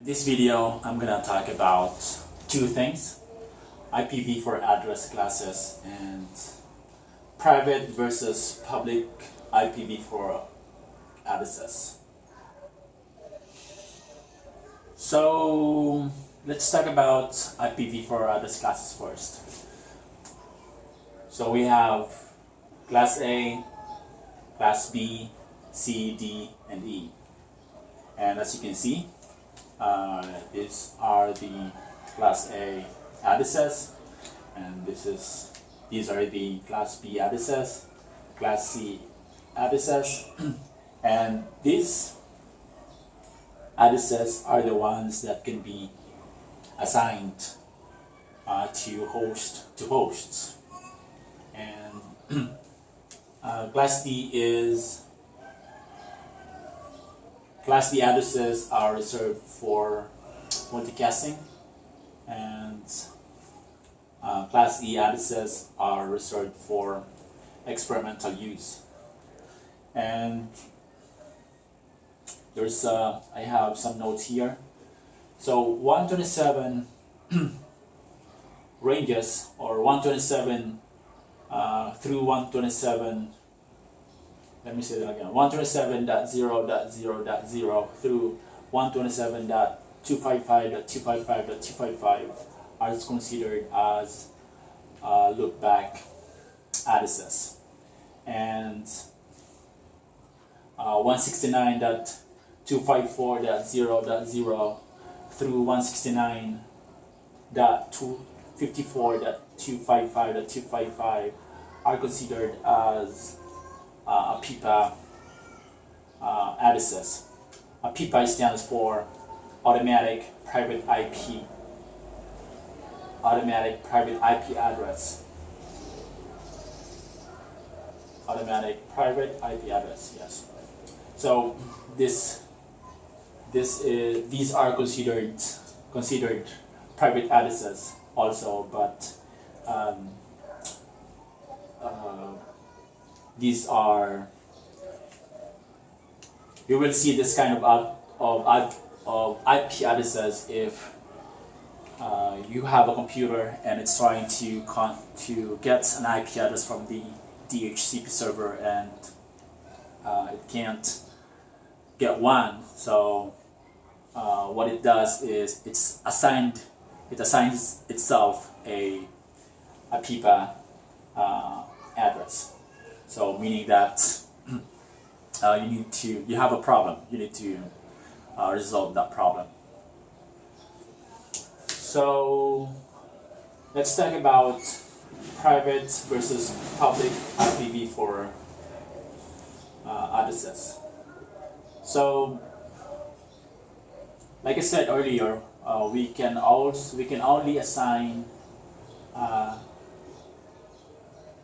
This video, I'm gonna talk about two things: IPv4 address classes and private versus public IPv4 addresses. So let's talk about IPv4 address classes first. So we have class A, class B, C, D, and E. And as you can see, these are the class A addresses, and these are the class B addresses, class C addresses, and these addresses are the ones that can be assigned to hosts. And class D addresses are reserved for multicasting, and class E addresses are reserved for experimental use. And I have some notes here. So 127 ranges, or 127 through 127. Let me say that again. 127.0.0.0 through 127.255.255.255 are considered as loopback addresses, and 169.254.0.0 through 169.254.255.255 are considered as PIPA addresses. PIPA stands for Automatic Private IP Address. Automatic Private IP Address. Yes. So these are considered private addresses also, but these are, you will see this kind of IP addresses if you have a computer and it's trying to get an IP address from the DHCP server, and it can't get one. So what it does is it assigns itself a PIPA address. So meaning that you have a problem. You need to resolve that problem. So let's talk about private versus public IPv4 addresses. So, like I said earlier, we can only assign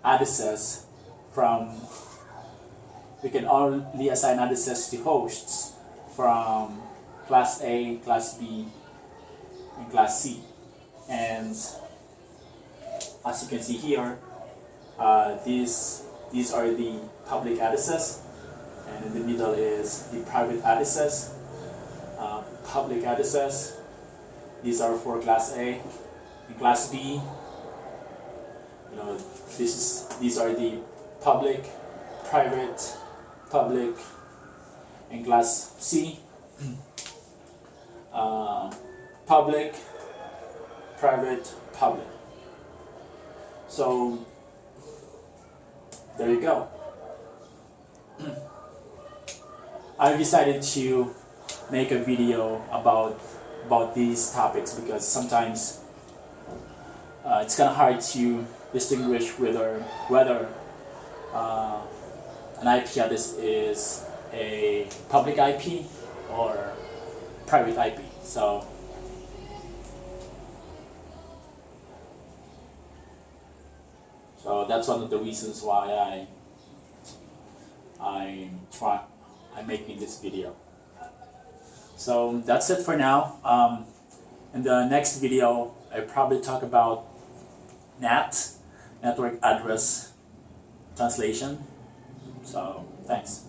addresses to hosts from class A, class B, and class C. And as you can see here, these are the public addresses, and in the middle is the private addresses. Public addresses, these are for class A and class B. These are the public, private, public, and class C. Public, private, public. So there you go. I decided to make a video about these topics because sometimes it's kind of hard to distinguish whether an IP address is a public IP or private IP. So that's one of the reasons why I'm making this video. So that's it for now. In the next video, I probably talk about NAT, network address translation. So thanks.